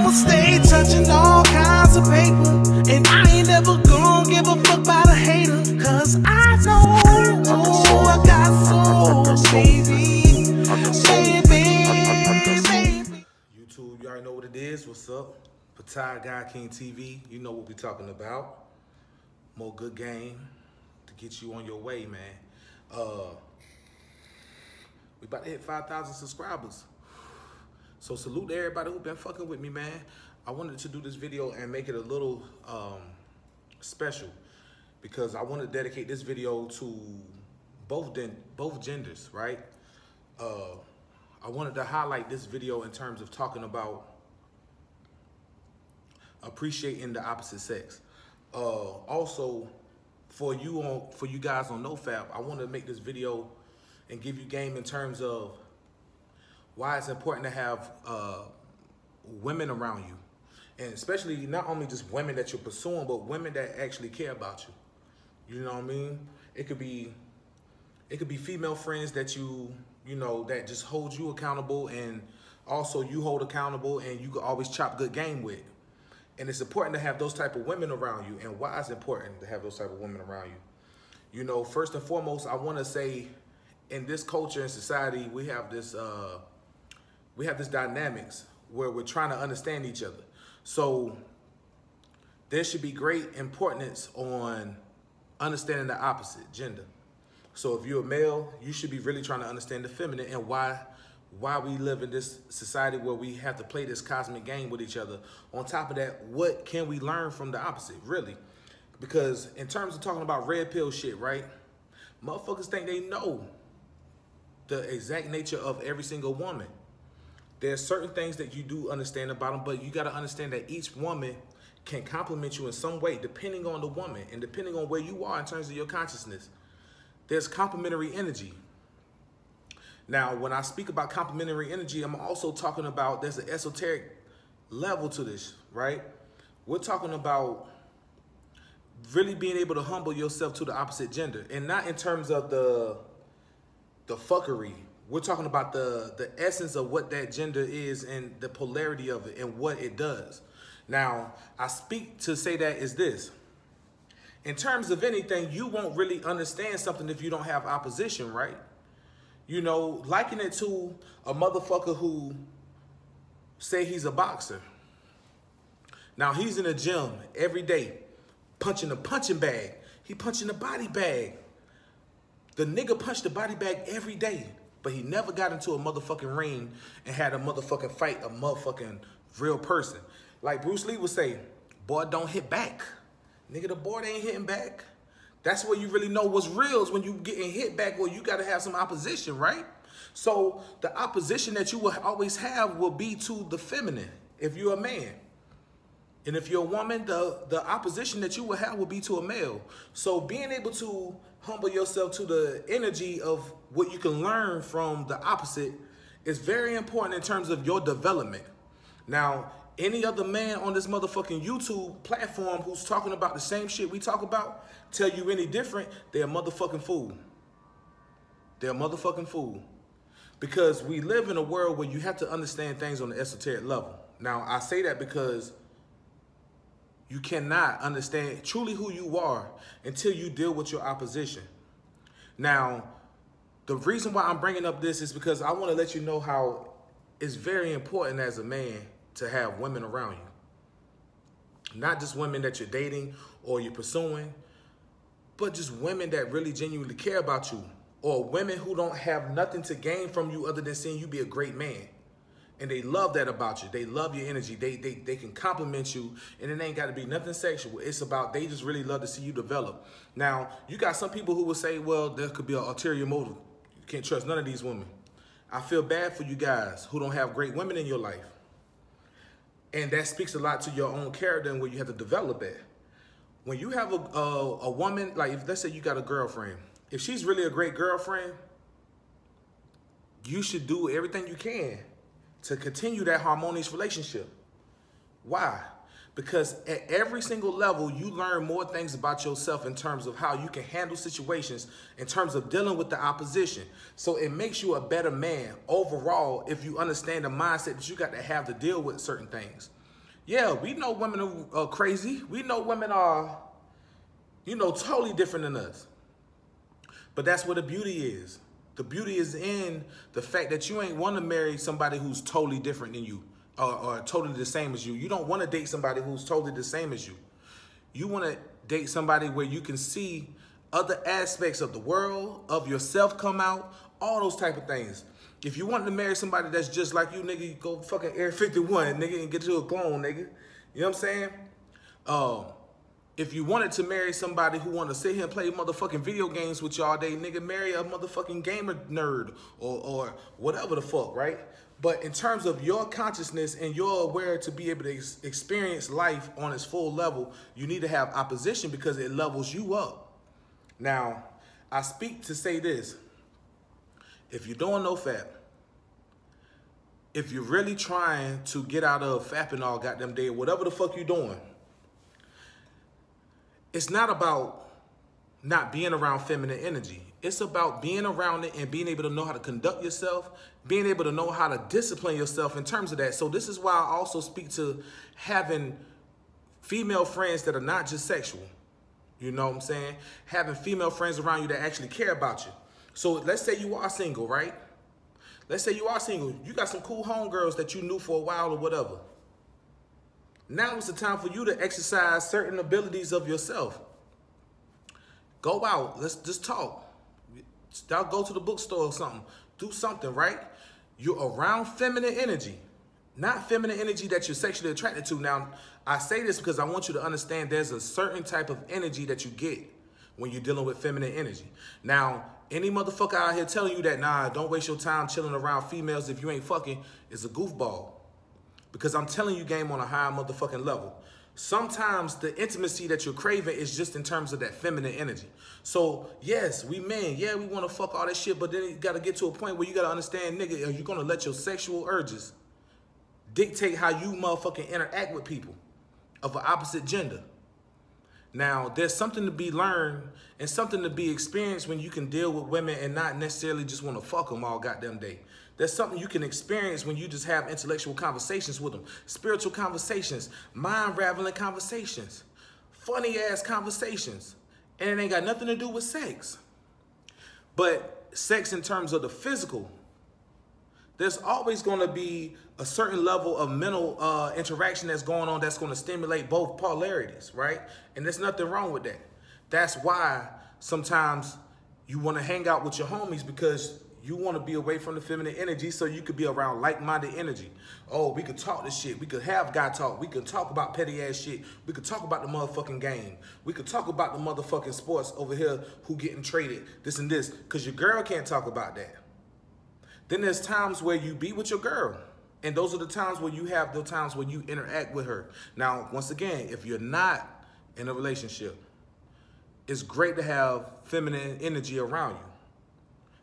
I'ma stay touching all kinds of paper, and I ain't never gonna give a fuck about a hater, cause I know I got soul, baby, baby. YouTube, you already know what it is. What's up? Patai Guy King TV. You know what we talking about. More good game to get you on your way, man. We about to hit 5,000 subscribers. So salute to everybody who been fucking with me, man. I wanted to do this video and make it a little special because I want to dedicate this video to both genders, right? I wanted to highlight this video in terms of talking about appreciating the opposite sex. Also, for you guys on Nofap, I want to make this video and give you game in terms of why it's important to have women around you, and especially not only just women that you're pursuing, but women that actually care about you. You know what I mean? It could be female friends that you know that just hold you accountable, and also you hold accountable, and you can always chop good game with. And it's important to have those type of women around you. And why it's important to have those type of women around you? You know, first and foremost, I want to say, in this culture and society, we have this dynamics where we're trying to understand each other. So there should be great importance on understanding the opposite gender. So if you're a male, you should be really trying to understand the feminine and why we live in this society where we have to play this cosmic game with each other. On top of that, what can we learn from the opposite, really? Because in terms of talking about red pill shit, right? Motherfuckers think they know the exact nature of every single woman. There's certain things that you do understand about them, but you got to understand that each woman can complement you in some way, depending on the woman and depending on where you are in terms of your consciousness. There's complementary energy. Now, when I speak about complementary energy, I'm also talking about there's an esoteric level to this, right? We're talking about really being able to humble yourself to the opposite gender, and not in terms of the fuckery. We're talking about the essence of what that gender is and the polarity of it and what it does. Now, I speak to say that is this. In terms of anything, you won't really understand something if you don't have opposition, right? You know, liken it to a motherfucker who say he's a boxer. Now, he's in a gym every day, punching a punching bag. He punching a body bag. The nigga punched the body bag every day, but he never got into a motherfucking ring and had a motherfucking fight, a motherfucking real person. Like Bruce Lee would say, boy, don't hit back. Nigga, the board ain't hitting back. That's where you really know what's real, is when you getting hit back, or you got to have some opposition, right? So the opposition that you will always have will be to the feminine if you're a man. And if you're a woman, the opposition that you will have will be to a male. So being able to humble yourself to the energy of what you can learn from the opposite is very important in terms of your development. Now, any other man on this motherfucking YouTube platform who's talking about the same shit we talk about, tell you any different, they're a motherfucking fool. They're a motherfucking fool. Because we live in a world where you have to understand things on the esoteric level. Now, I say that because you cannot understand truly who you are until you deal with your opposition. Now, the reason why I'm bringing up this is because I want to let you know how it's very important as a man to have women around you. Not just women that you're dating or you're pursuing, but just women that really genuinely care about you, or women who don't have nothing to gain from you other than seeing you be a great man. And they love that about you. They love your energy. They can compliment you, and it ain't got to be nothing sexual. It's about they just really love to see you develop. Now, you got some people who will say, well, there could be an ulterior motive. You can't trust none of these women. I feel bad for you guys who don't have great women in your life. And that speaks a lot to your own character and where you have to develop it. When you have a woman, like if let's say you got a girlfriend, if she's really a great girlfriend, you should do everything you can to continue that harmonious relationship. Why? Because at every single level, you learn more things about yourself in terms of how you can handle situations, in terms of dealing with the opposition. So it makes you a better man overall if you understand the mindset that you got to have to deal with certain things. Yeah, we know women are crazy. We know women are, totally different than us. But that's where the beauty is. The beauty is in the fact that you ain't want to marry somebody who's totally different than you or totally the same as you. You don't want to date somebody who's totally the same as you. You want to date somebody where you can see other aspects of the world, of yourself come out, all those type of things. If you want to marry somebody that's just like you, nigga, you go fucking Air 51, nigga, and get you a clone, nigga. You know what I'm saying? If you wanted to marry somebody who want to sit here and play motherfucking video games with you all day, nigga, marry a motherfucking gamer nerd or whatever the fuck, right? But in terms of your consciousness and you're aware to be able to experience life on its full level, you need to have opposition because it levels you up. Now, I speak to say this. If you're doing Nofap, if you're really trying to get out of fapping all goddamn day, whatever the fuck you're doing, it's not about not being around feminine energy. It's about being around it and being able to know how to conduct yourself, being able to know how to discipline yourself in terms of that. So this is why I also speak to having female friends that are not just sexual. You know what I'm saying? Having female friends around you that actually care about you. So let's say you are single, right? Let's say you are single. You got some cool homegirls that you knew for a while or whatever. Now is the time for you to exercise certain abilities of yourself. Go out. Let's just talk. Y'all go to the bookstore or something. Do something, right? You're around feminine energy. Not feminine energy that you're sexually attracted to. Now, I say this because I want you to understand there's a certain type of energy that you get when you're dealing with feminine energy. Now, any motherfucker out here telling you that, nah, don't waste your time chilling around females if you ain't fucking, is a goofball. Because I'm telling you game on a high motherfucking level. Sometimes the intimacy that you're craving is just in terms of that feminine energy. So, yes, we men, yeah, we want to fuck all that shit, but then you got to get to a point where you got to understand, nigga, are you going to let your sexual urges dictate how you motherfucking interact with people of an opposite gender? Now, there's something to be learned and something to be experienced when you can deal with women and not necessarily just want to fuck them all goddamn day. There's something you can experience when you just have intellectual conversations with them, spiritual conversations, mind-raveling conversations, funny-ass conversations, and it ain't got nothing to do with sex. But sex in terms of the physical, there's always going to be a certain level of mental interaction that's going on that's going to stimulate both polarities, right? And there's nothing wrong with that. That's why sometimes you want to hang out with your homies because you want to be away from the feminine energy so you could be around like-minded energy. Oh, we could talk this shit. We could have guy talk. We could talk about petty-ass shit. We could talk about the motherfucking game. We could talk about the motherfucking sports over here who getting traded, this and this, because your girl can't talk about that. Then there's times where you be with your girl. And those are the times where you have the times when you interact with her. Now, once again, if you're not in a relationship, it's great to have feminine energy around you.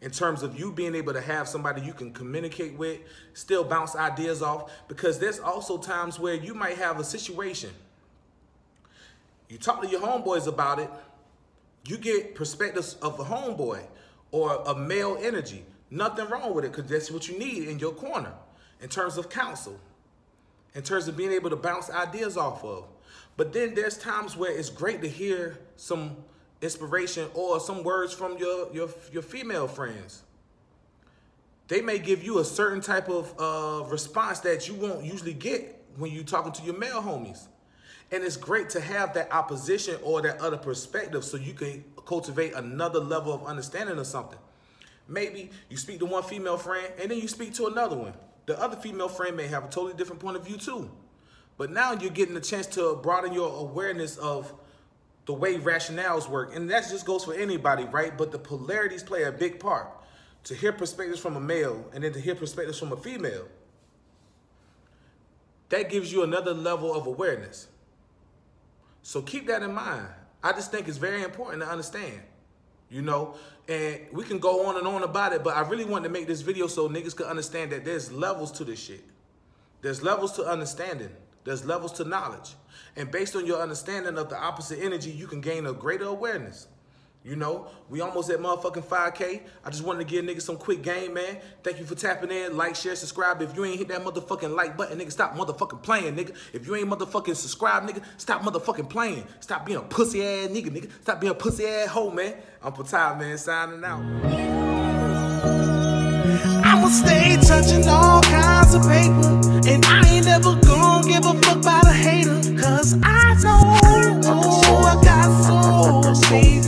In terms of you being able to have somebody you can communicate with, still bounce ideas off, because there's also times where you might have a situation. You talk to your homeboys about it, you get perspectives of a homeboy or a male energy. Nothing wrong with it because that's what you need in your corner in terms of counsel, in terms of being able to bounce ideas off of. But then there's times where it's great to hear some inspiration or some words from your female friends. They may give you a certain type of response that you won't usually get when you're talking to your male homies. And it's great to have that opposition or that other perspective so you can cultivate another level of understanding of something. Maybe you speak to one female friend and then you speak to another one. The other female friend may have a totally different point of view too. But now you're getting a chance to broaden your awareness of the way rationales work. And that just goes for anybody, right? But the polarities play a big part. To hear perspectives from a male and then to hear perspectives from a female, that gives you another level of awareness. So keep that in mind. I just think it's very important to understand, you know, and we can go on and on about it, but I really wanted to make this video so niggas could understand that there's levels to this shit. There's levels to understanding. There's levels to knowledge. And based on your understanding of the opposite energy, you can gain a greater awareness. You know, we almost at motherfucking 5K. I just wanted to give niggas some quick game, man. Thank you for tapping in. Like, share, subscribe. If you ain't hit that motherfucking like button, nigga, stop motherfucking playing, nigga. If you ain't motherfucking subscribe, nigga, stop motherfucking playing. Stop being a pussy ass nigga. Stop being a pussy ass hoe, man. I'm Patai, man, signing out. I'ma stay touching all kinds of paper, and I ain't never gonna give a fuck about a hater, cause I know I got soul, baby.